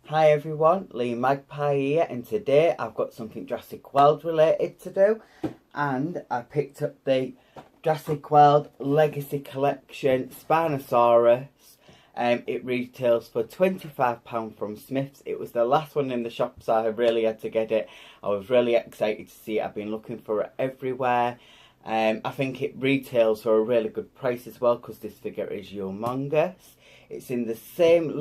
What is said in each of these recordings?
Hi everyone, Lee Magpie here, and today I've got something Jurassic World related to do, and I picked up the Jurassic World Legacy Collection Spinosaurus. It retails for £25 from Smith's. It was the last one in the shop, so I really had to get it. I was really excited to see it. I've been looking for it everywhere. I think it retails for a really good price as well, because this figure is humongous. It's in the same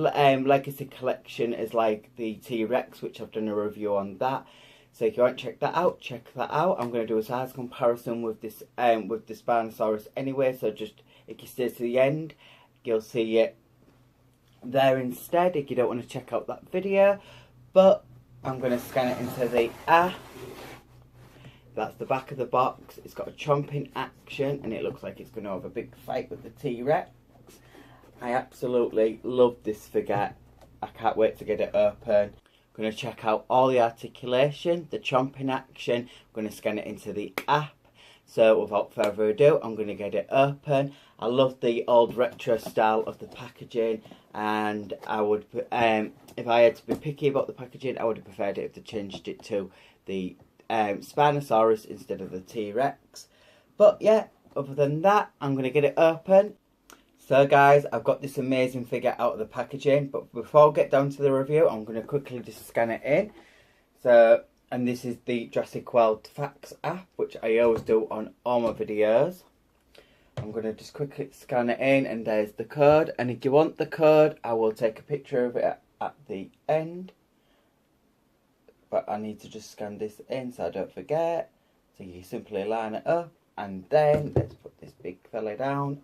Legacy collection as like the T-Rex, which I've done a review on that. So if you want to check that out, check that out. I'm going to do a size comparison with this with the Spinosaurus anyway. So just if you stay to the end, you'll see it there instead if you don't want to check out that video. But I'm going to scan it into the app. That's the back of the box. It's got a chomping action, and it looks like it's going to have a big fight with the T-Rex. I absolutely love this figure. I can't wait to get it open. I'm going to check out all the articulation, the chomping action. I'm going to scan it into the app. So without further ado, I'm going to get it open. I love the old retro style of the packaging, and I would, if I had to be picky about the packaging, I would have preferred it if they changed it to the Spinosaurus instead of the T-Rex. But yeah, other than that, I'm going to get it open. So guys, I've got this amazing figure out of the packaging, but before I get down to the review, I'm going to quickly just scan it in. So, and this is the Jurassic World Facts app, which I always do on all my videos. I'm going to just quickly scan it in, and there's the code. And if you want the code, I will take a picture of it at the end. But I need to just scan this in so I don't forget. So you simply line it up, and then let's put this big fella down.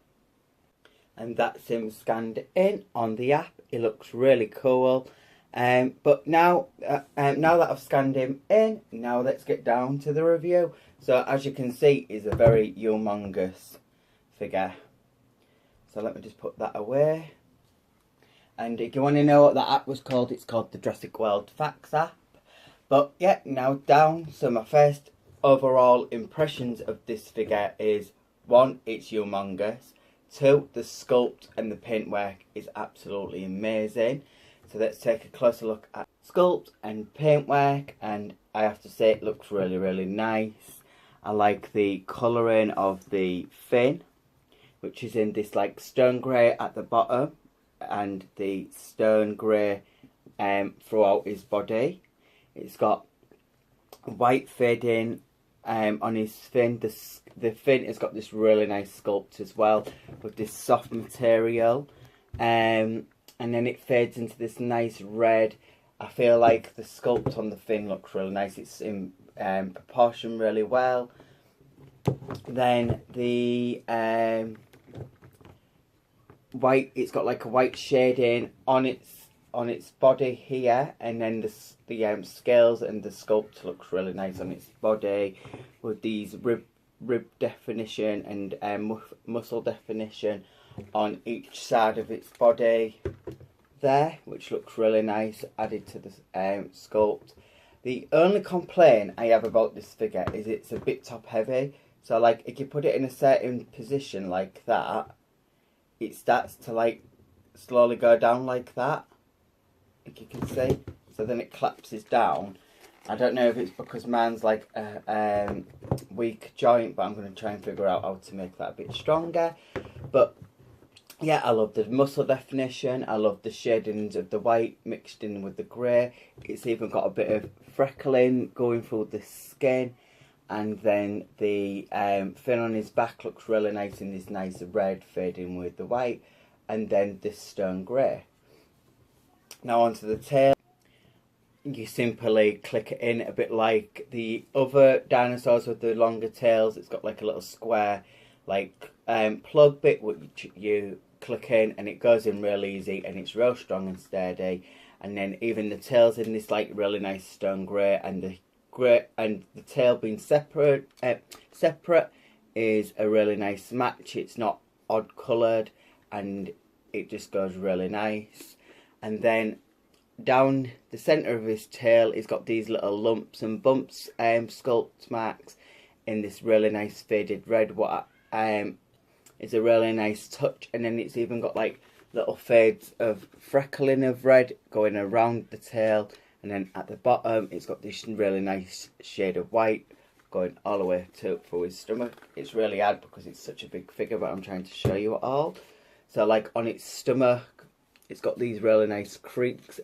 And that's him scanned in on the app. It looks really cool. But now that I've scanned him in, now let's get down to the review. So as you can see, he's a very humongous figure. So let me just put that away. And if you want to know what that app was called, it's called the Jurassic World Facts app. But yeah, now down. So my first overall impressions of this figure is, 1, it's humongous. 2, the sculpt and the paintwork is absolutely amazing. So let's take a closer look at sculpt and paintwork, and I have to say it looks really, really nice. I like the colouring of the fin, which is in this like stone grey at the bottom, and the stone grey throughout his body. It's got white fading on his fin. The fin has got this really nice sculpt as well, with this soft material, and then it fades into this nice red. I feel like the sculpt on the fin looks really nice. It's in proportion really well. Then the white, it's got like a white shading on its body here, and then the scales and the sculpt looks really nice on its body, with these rib definition and muscle definition on each side of its body there, which looks really nice, added to the sculpt. The only complaint I have about this figure is it's a bit top heavy. So like if you put it in a certain position like that, it starts to like slowly go down like that, if you can see. So then it collapses down. I don't know if it's because mine's like a weak joint, but I'm going to try and figure out how to make that a bit stronger. But yeah, I love the muscle definition. I love the shadings of the white mixed in with the grey. It's even got a bit of freckling going through the skin. And then the fin on his back looks really nice in this nice red fading with the white. And then this stone grey. Now onto the tail. You simply click it in, a bit like the other dinosaurs with the longer tails. It's got like a little square like plug bit which you click in, and it goes in real easy, and it's real strong and sturdy. And then even the tail's in this like really nice stone grey, and the tail being separate is a really nice match. It's not odd coloured, and it just goes really nice. And then down the centre of his tail, he's got these little lumps and bumps, sculpt marks in this really nice faded red. What is a really nice touch. And then it's even got like little fades of freckling of red going around the tail, and then at the bottom it's got this really nice shade of white going all the way to through his stomach. It's really hard because it's such a big figure, but I'm trying to show you it all. So like on its stomach, it's got these really nice crease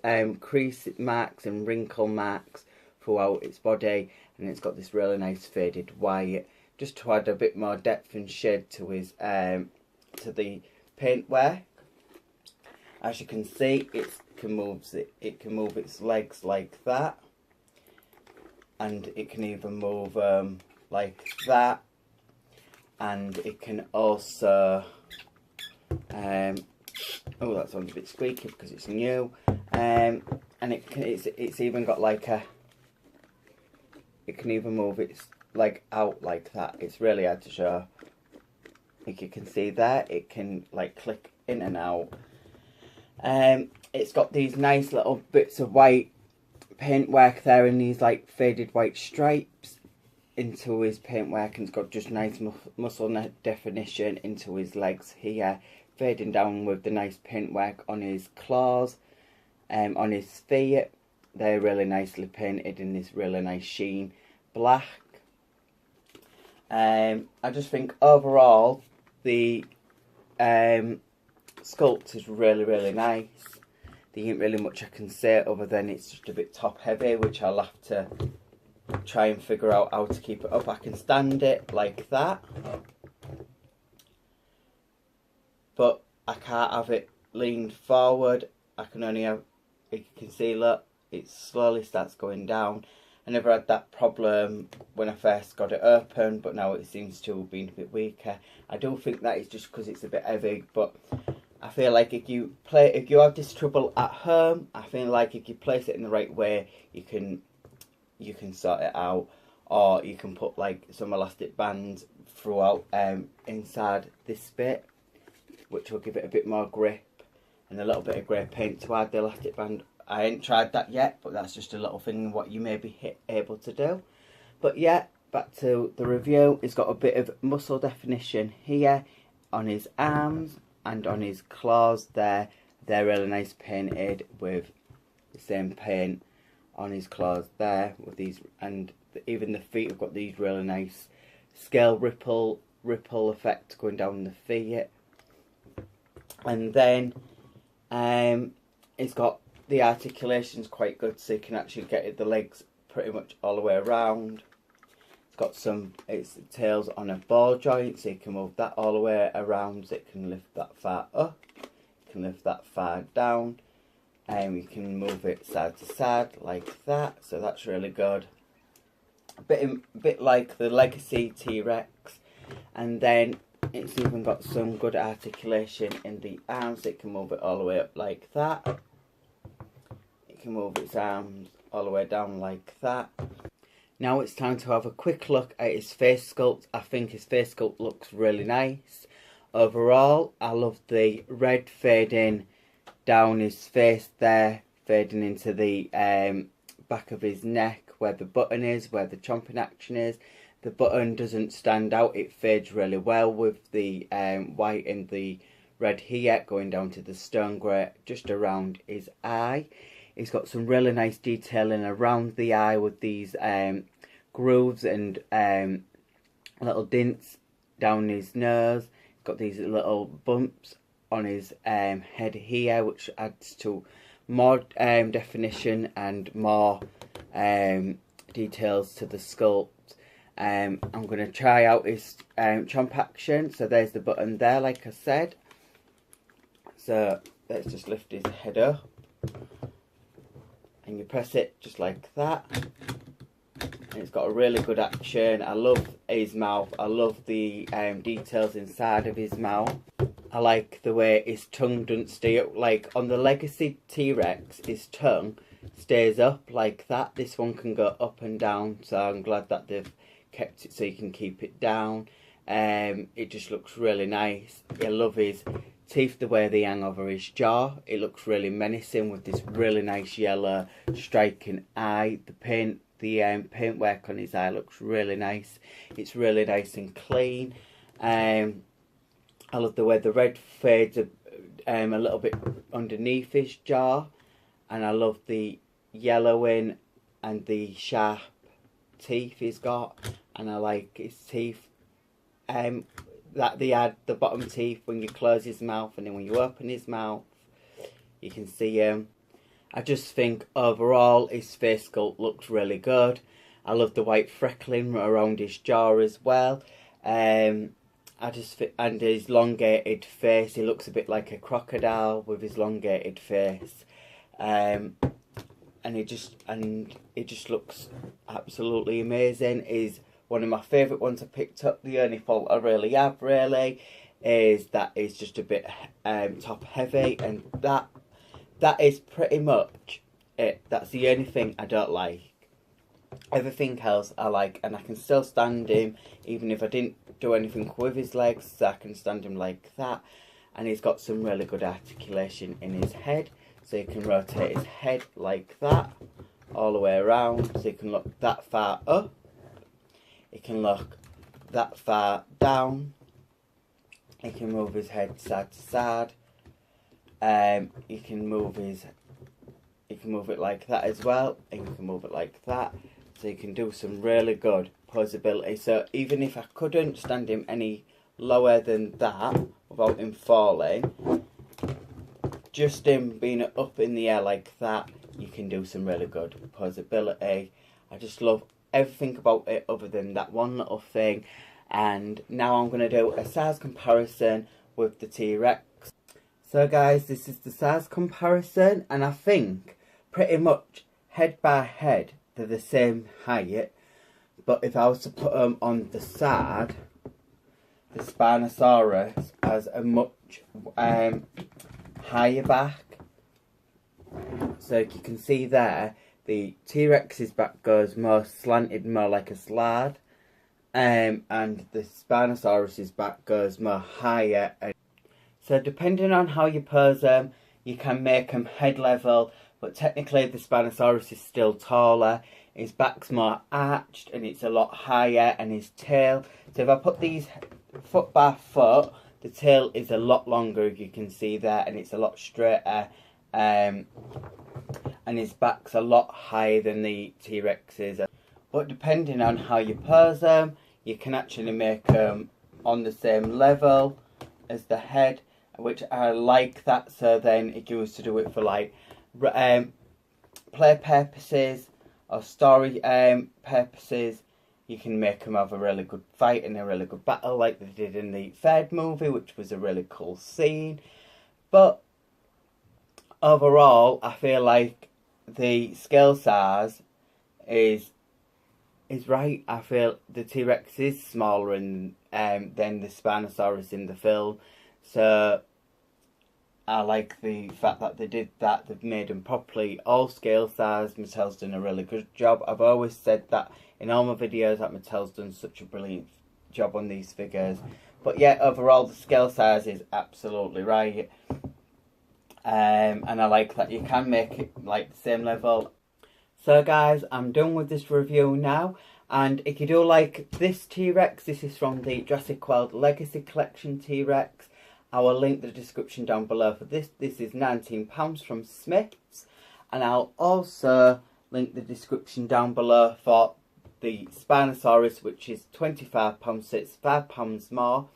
marks and wrinkle marks throughout its body, and it's got this really nice faded white, just to add a bit more depth and shade to his to the paintwork. As you can see, it can move its legs like that, and it can even move like that, and it can also oh, that sounds a bit squeaky because it's new, and it's even got like a, it can even move its leg out like that. It's really hard to show. Like you can see there, it can like click in and out. It's got these nice little bits of white paintwork there, and these like faded white stripes into his paintwork, and it's got just nice muscle definition into his legs here, fading down with the nice paintwork on his claws, on his feet. They're really nicely painted in this really nice sheen black. I just think overall the sculpt is really nice. There ain't really much I can say other than it's just a bit top heavy, which I'll have to try and figure out how to keep it up. I can stand it like that, but I can't have it leaned forward. I can only have, you can see, look, it slowly starts going down. I never had that problem when I first got it open, but now it seems to have been a bit weaker. I do think that is just because it's a bit heavy, but I feel like if you have this trouble at home, I feel like if you place it in the right way, you can sort it out. Or you can put like some elastic bands throughout inside this bit, which will give it a bit more grip, and a little bit of grey paint to add the elastic band. I ain't tried that yet, but that's just a little thing what you may be able to do. But yeah, back to the review. It's got a bit of muscle definition here on his arms and on his claws there. They're really nice painted with the same paint on his claws there with these, and even the feet have got these really nice scale ripple effect going down the feet. And then it's got the articulations quite good, so you can actually get the legs pretty much all the way around. It's got its tails on a ball joint, so you can move that all the way around, so it can lift that far up, you can lift that far down, and you can move it side to side like that, so that's really good. A bit like the Legacy T-Rex. And then it's even got some good articulation in the arms, so it can move it all the way up like that. Can move its arms all the way down like that. Now it's time to have a quick look at his face sculpt. I think his face sculpt looks really nice. Overall, I love the red fading down his face there, fading into the back of his neck where the button is, where the chomping action is. The button doesn't stand out, it fades really well with the white and the red here going down to the stone grey just around his eye. He's got some really nice detailing around the eye with these grooves and little dints down his nose. He's got these little bumps on his head here, which adds to more definition and more details to the sculpt. I'm going to try out his chomp action. So there's the button there, like I said. So let's just lift his head up. And you press it just like that, and it's got a really good action. I love his mouth. I love the details inside of his mouth. I like the way his tongue doesn't stay up. Like on the Legacy T-Rex, his tongue stays up like that. This one can go up and down, so I'm glad that they've kept it so you can keep it down. It just looks really nice. I love his teeth, the way they hang over his jaw. It looks really menacing with this really nice yellow striking eye. The paintwork on his eye looks really nice. It's really nice and clean. I love the way the red fades a little bit underneath his jaw, and I love the yellowing and the sharp teeth he's got, and I like his teeth that they add the bottom teeth when you close his mouth, and then when you open his mouth you can see him. I just think overall his face sculpt looks really good. I love the white freckling around his jaw as well. And his elongated face, he looks a bit like a crocodile with his elongated face. And it just looks absolutely amazing. Is one of my favourite ones I picked up. The only fault I really have is that it's just a bit top heavy, and that is pretty much it. That's the only thing I don't like. Everything else I like, and I can still stand him even if I didn't do anything with his legs, so I can stand him like that. And he's got some really good articulation in his head, so you can rotate his head like that all the way around, so you can look that far up, you can look that far down, you can move his head side to side, you can move it like that as well, and you can move it like that, so you can do some really good posability. So even if I couldn't stand him any lower than that without him falling, just him being up in the air like that, you can do some really good posability. I just love everything about it other than that one little thing. And now I'm going to do a size comparison with the T-Rex. So guys, this is the size comparison, and I think pretty much head by head they're the same height, but if I was to put them on the side, the Spinosaurus has a much higher back. So you can see there, the T-Rex's back goes more slanted, more like a slide, and the Spinosaurus's back goes more higher. So depending on how you pose them, you can make them head level, but technically the Spinosaurus is still taller. His back's more arched and it's a lot higher, and his tail, so if I put these foot by foot, the tail is a lot longer, if you can see there, and it's a lot straighter, and his back's a lot higher than the T-Rex's. But depending on how you pose them, you can actually make them on the same level as the head, which I like that. So then if you was to do it for like play purposes or story purposes, you can make them have a really good fight and a really good battle like they did in the third movie, which was a really cool scene. But overall, I feel like the scale size is right. I feel the T-Rex is smaller than the Spinosaurus in the film, so I like the fact that they did that. They've made them properly all scale size. Mattel's done a really good job. I've always said that in all my videos, that Mattel's done such a brilliant job on these figures. But yeah, overall the scale size is absolutely right. And I like that you can make it like the same level. So guys, I'm done with this review now. And if you do like this T-Rex, this is from the Jurassic World Legacy Collection T-Rex. I will link the description down below for this. This is £19 from Smith's. And I'll also link the description down below for the Spinosaurus, which is £25, so it's £5 more,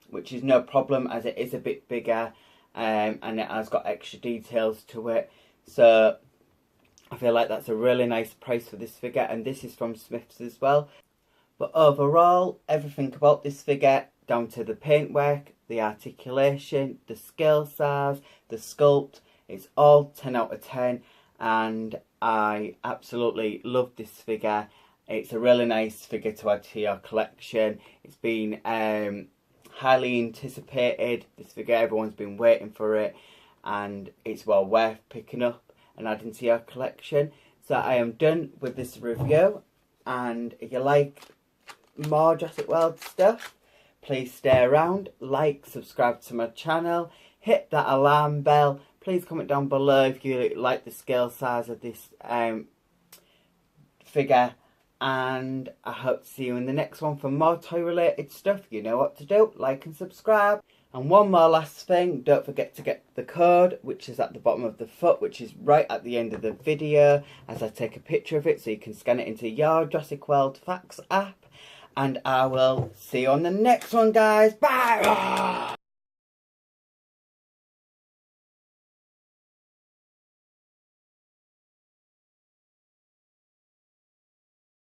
which is no problem as it is a bit bigger, and it has got extra details to it. So I feel like that's a really nice price for this figure, and this is from Smith's as well. But overall, everything about this figure, down to the paintwork, the articulation, the scale size, the sculpt, it's all 10 out of 10, and I absolutely love this figure. It's a really nice figure to add to your collection. It's been highly anticipated. This figure, everyone's been waiting for it, and it's well worth picking up and adding to your collection. So I am done with this review, and if you like more Jurassic World stuff, please stay around, like, subscribe to my channel, hit that alarm bell. Please comment down below if you like the scale size of this figure, and I hope to see you in the next one for more toy related stuff. You know what to do, like and subscribe. And one more last thing, don't forget to get the code, which is at the bottom of the foot, which is right at the end of the video, as I take a picture of it so you can scan it into your Jurassic World Facts app. And I will see you on the next one, guys. Bye!